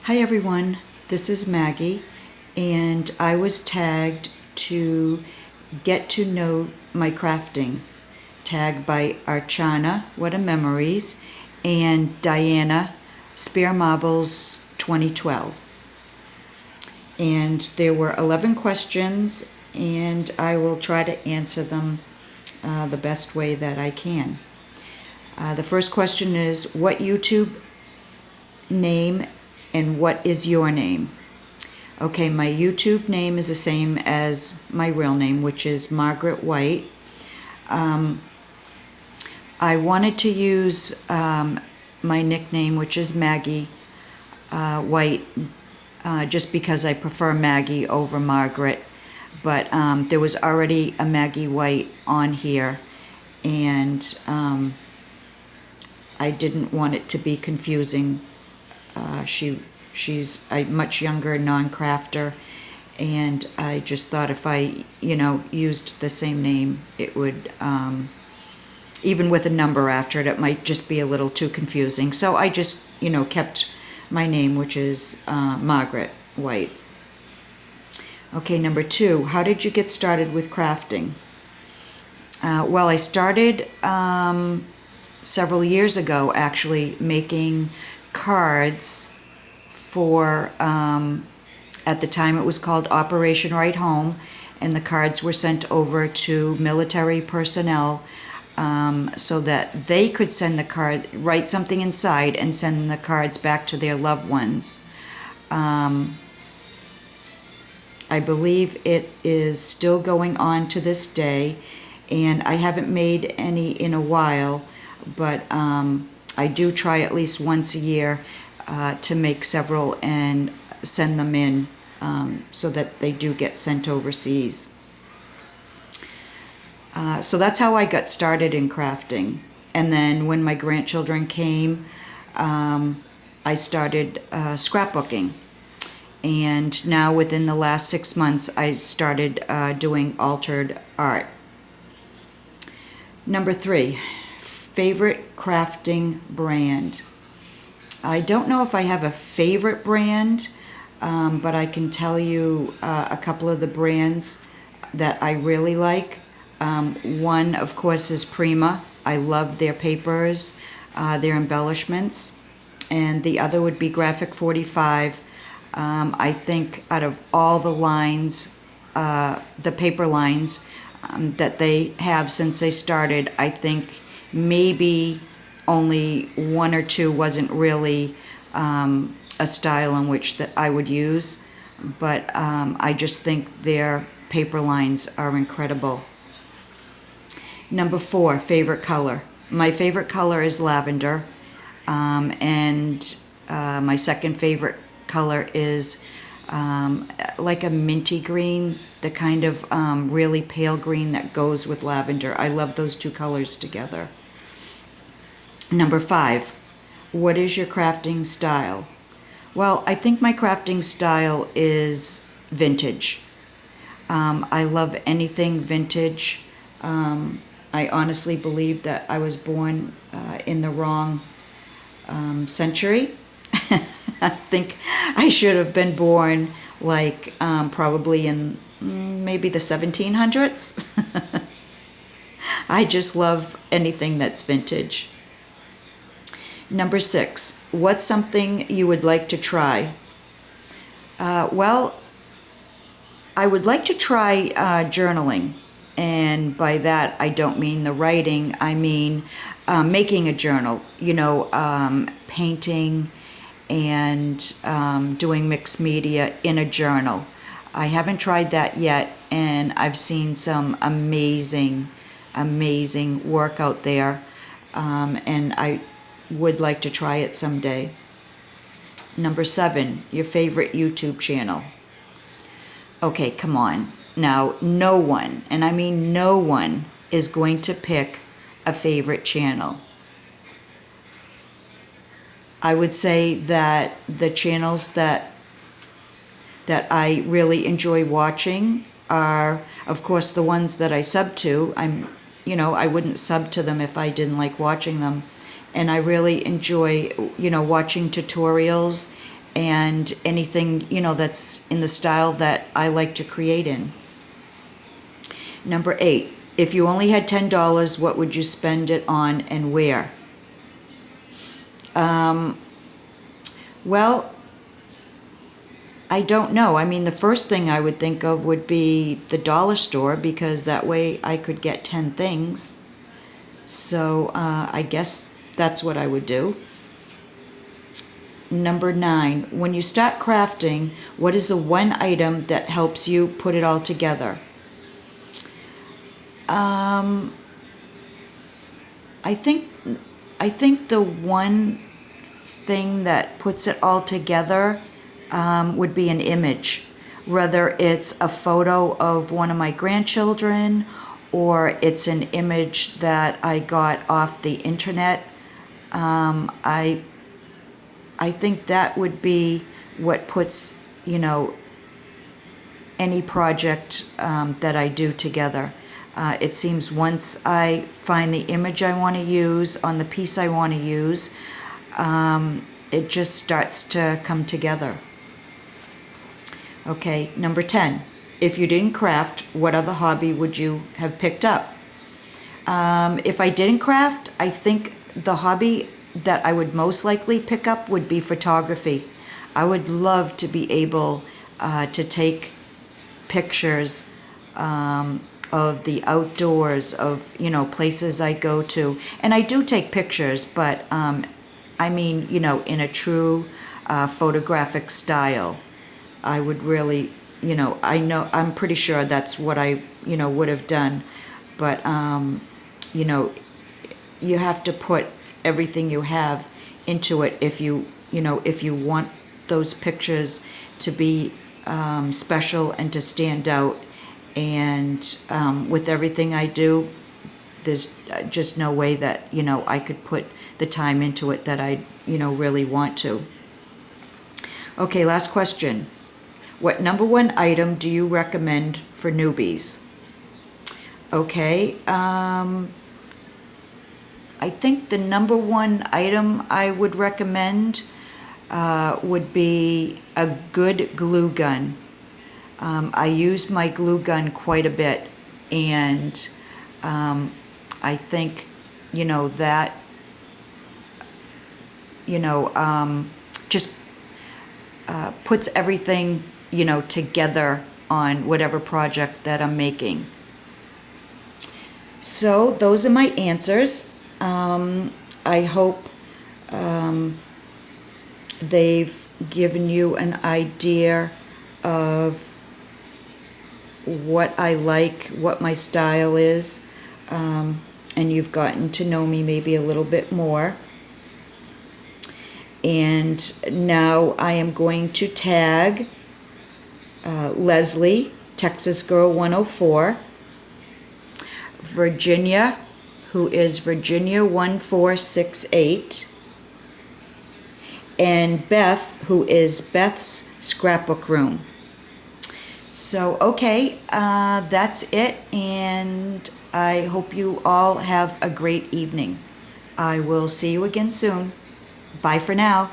Hi everyone, this is Maggie, and I was tagged to get to know my crafting, tagged by Archana, WhataMemories, and Diana, Sparemarbles2012. And there were 11 questions, and I will try to answer them the best way that I can. The first question is, what YouTube name and what is your name? Okay, my YouTube name is the same as my real name, which is Margaret White. I wanted to use my nickname, which is Maggie White, just because I prefer Maggie over Margaret. But there was already a Maggie White on here, and I didn't want it to be confusing. She's a much younger non-crafter, and I just thought if I, used the same name, it would, even with a number after it, it might just be a little too confusing. So I just, kept my name, which is Margaret White. Okay, number 2, how did you get started with crafting? Well, I started several years ago, actually, making cards for, at the time it was called Operation Right Home, and the cards were sent over to military personnel so that they could send the card, write something inside and send the cards back to their loved ones. I believe it is still going on to this day, and I haven't made any in a while, but I do try at least once a year to make several and send them in so that they do get sent overseas. So that's how I got started in crafting. And then when my grandchildren came, I started scrapbooking. And now within the last 6 months, I started doing altered art. Number 3, favorite crafting brand. I don't know if I have a favorite brand, but I can tell you a couple of the brands that I really like. One, of course, is Prima. I love their papers, their embellishments. And the other would be Graphic 45. I think out of all the lines, the paper lines that they have since they started, I think maybe only 1 or 2 wasn't really a style in which that I would use, but I just think their paper lines are incredible. Number 4, favorite color. My favorite color is lavender, and my second favorite color is like a minty green, the kind of really pale green that goes with lavender. I love those 2 colors together. Number 5, what is your crafting style? Well, I think my crafting style is vintage. I love anything vintage. I honestly believe that I was born in the wrong century. I think I should have been born like probably in maybe the 1700s. I just love anything that's vintage. Number 6, what's something you would like to try? Well, I would like to try journaling. And by that, I don't mean the writing. I mean making a journal, painting and doing mixed media in a journal. I haven't tried that yet, and I've seen some amazing work out there, and I would like to try it someday. Number 7, your favorite YouTube channel. Okay, come on. Now, no one, and I mean no one, is going to pick a favorite channel. I would say that the channels that I really enjoy watching are, of course, the ones that I sub to. I wouldn't sub to them if I didn't like watching them. And I really enjoy, watching tutorials and anything, you know, that's in the style that I like to create in. Number 8, if you only had $10, what would you spend it on and where? Well, I don't know. I mean, the first thing I would think of would be the dollar store, because that way I could get 10 things. So I guess that's what I would do. Number 9, when you start crafting, what is the one item that helps you put it all together? I think the one thing that puts it all together would be an image, whether it's a photo of one of my grandchildren or it's an image that I got off the internet. I think that would be what puts, you know, any project that I do together. It seems once I find the image I want to use on the piece I want to use, it just starts to come together. Okay, number 10. If you didn't craft, what other hobby would you have picked up? If I didn't craft, I think the hobby that I would most likely pick up would be photography. I would love to be able to take pictures of the outdoors, of, you know, places I go to. And I do take pictures, but I mean, you know, in a true photographic style. I would really, you know, I'm pretty sure that's what I, you know, would have done. But, you know, you have to put everything you have into it if you know, if you want those pictures to be special and to stand out. And with everything I do, there's just no way that, you know, I could put the time into it that I, you know, really want to. Okay, last question. What number 1 item do you recommend for newbies? Okay, I think the number 1 item I would recommend would be a good glue gun. I use my glue gun quite a bit, and I think, you know, that, you know, just puts everything, you know, together on whatever project that I'm making. So those are my answers. I hope they've given you an idea of what I like, what my style is, and you've gotten to know me maybe a little bit more. And now I am going to tag Leslie, Texas Girl 104, Virginia, who is Virginia 1468, and Beth, who is Beth's Scrapbook Room. So, okay, that's it, and I hope you all have a great evening. I will see you again soon. Bye for now.